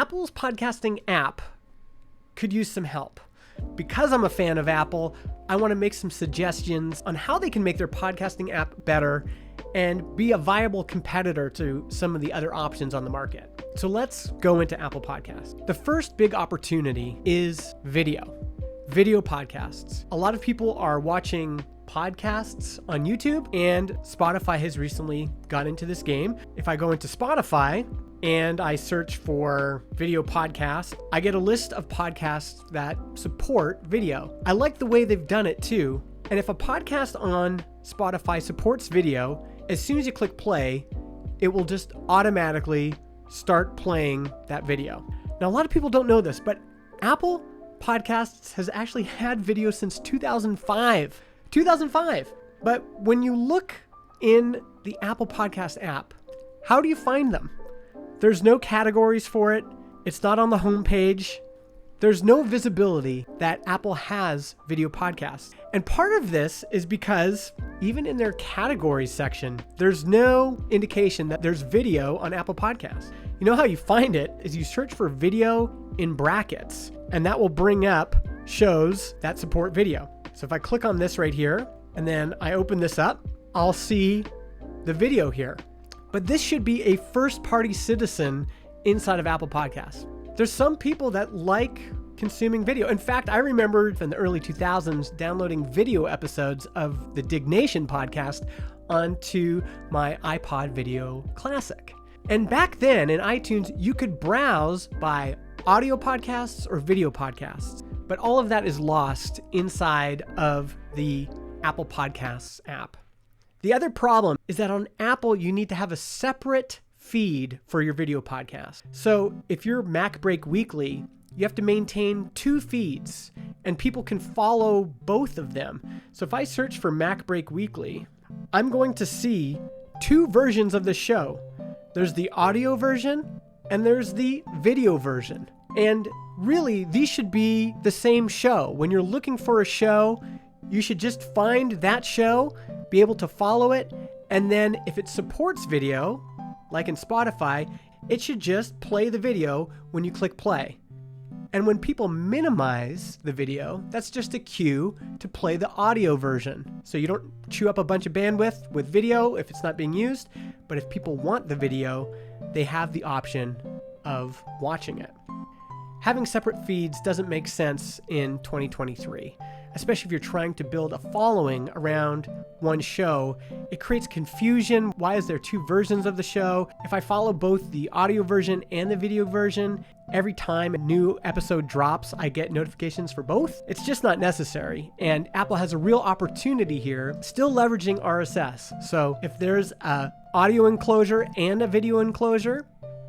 Apple's podcasting app could use some help. Because I'm a fan of Apple, I want to make some suggestions on how they can make their podcasting app better and be a viable competitor to some of the other options on the market. So let's go into Apple Podcasts. The first big opportunity is video podcasts. A lot of people are watching podcasts on YouTube, and Spotify has recently got into this game. If I go into Spotify and I search for video podcasts, I get a list of podcasts that support video. I like the way they've done it too. And if a podcast on Spotify supports video, as soon as you click play, it will just automatically start playing that video. Now, a lot of people don't know this, but Apple Podcasts has actually had video since 2005. But when you look in the Apple Podcast app, how do you find them? There's no categories for it. It's not on the homepage. There's no visibility that Apple has video podcasts. And part of this is because even in their categories section, there's no indication that there's video on Apple Podcasts. You know how you find it is you search for video in brackets, and that will bring up shows that support video. So if I click on this right here, and then I open this up, I'll see the video here. But this should be a first-party citizen inside of Apple Podcasts. There's some people that like consuming video. In fact, I remember in the early 2000s downloading video episodes of the Dignation podcast onto my iPod Video Classic. And back then in iTunes, you could browse by audio podcasts or video podcasts, but all of that is lost inside of the Apple Podcasts app. The other problem is that on Apple, you need to have a separate feed for your video podcast. So if you're Mac Break Weekly, you have to maintain two feeds, and people can follow both of them. So if I search for Mac Break Weekly, I'm going to see two versions of the show. There's the audio version and there's the video version. And really, these should be the same show. When you're looking for a show, you should just find that show, be able to follow it, and then if it supports video, like in Spotify, it should just play the video when you click play. And when people minimize the video, that's just a cue to play the audio version. So you don't chew up a bunch of bandwidth with video if it's not being used, but if people want the video, they have the option of watching it. Having separate feeds doesn't make sense in 2023, especially if you're trying to build a following around one show. It creates confusion. Why is there two versions of the show? If I follow both the audio version and the video version, every time a new episode drops, I get notifications for both. It's just not necessary. And Apple has a real opportunity here, still leveraging RSS. So if there's an audio enclosure and a video enclosure,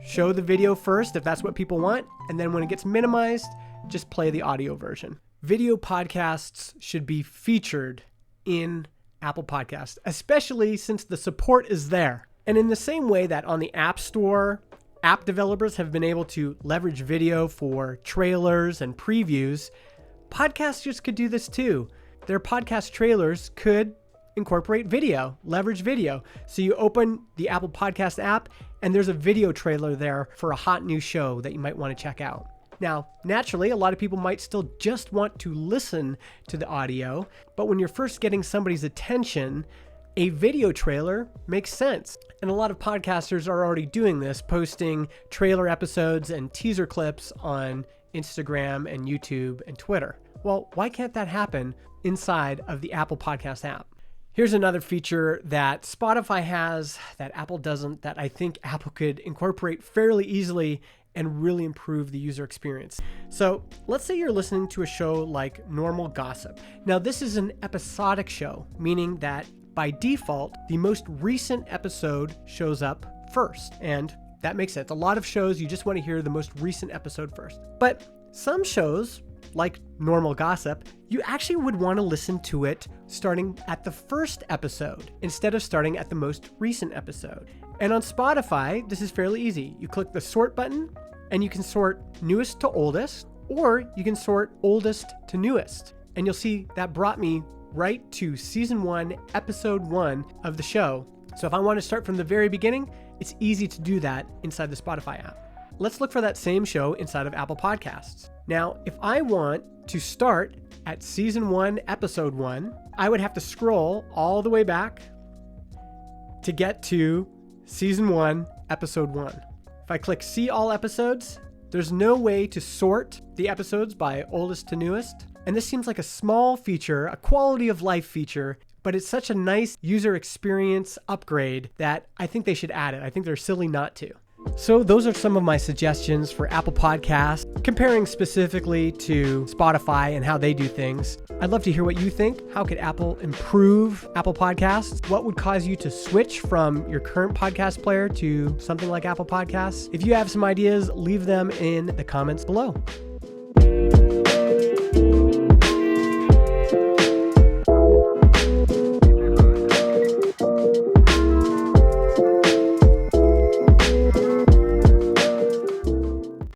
show the video first if that's what people want, and then when it gets minimized, just play the audio version. Video podcasts should be featured in Apple Podcasts, especially since the support is there. And in the same way that on the App Store, app developers have been able to leverage video for trailers and previews, podcasters could do this too. Their podcast trailers could incorporate video, leverage video. So you open the Apple Podcast app and there's a video trailer there for a hot new show that you might want to check out. Now, naturally, a lot of people might still just want to listen to the audio, but when you're first getting somebody's attention, a video trailer makes sense. And a lot of podcasters are already doing this, posting trailer episodes and teaser clips on Instagram and YouTube and Twitter. Well, why can't that happen inside of the Apple Podcast app? Here's another feature that Spotify has that Apple doesn't, that I think Apple could incorporate fairly easily and really improve the user experience. So let's say you're listening to a show like Normal Gossip. Now, this is an episodic show, meaning that by default, the most recent episode shows up first. And that makes sense. A lot of shows, you just want to hear the most recent episode first. But some shows, like Normal Gossip, you actually would want to listen to it starting at the first episode instead of starting at the most recent episode. And on Spotify, this is fairly easy. You click the sort button and you can sort newest to oldest, or you can sort oldest to newest. And you'll see that brought me right to season 1, episode 1 of the show. So if I want to start from the very beginning, it's easy to do that inside the Spotify app. let's look for that same show inside of Apple Podcasts. Now, if I want to start at season 1, episode 1, I would have to scroll all the way back to get to season 1, episode 1. If I click see all episodes, there's no way to sort the episodes by oldest to newest. And this seems like a small feature, a quality of life feature, but it's such a nice user experience upgrade that I think they should add it. I think they're silly not to. So those are some of my suggestions for Apple Podcasts, comparing specifically to Spotify and how they do things. I'd love to hear what you think. How could Apple improve Apple Podcasts? What would cause you to switch from your current podcast player to something like Apple Podcasts? If you have some ideas, leave them in the comments below.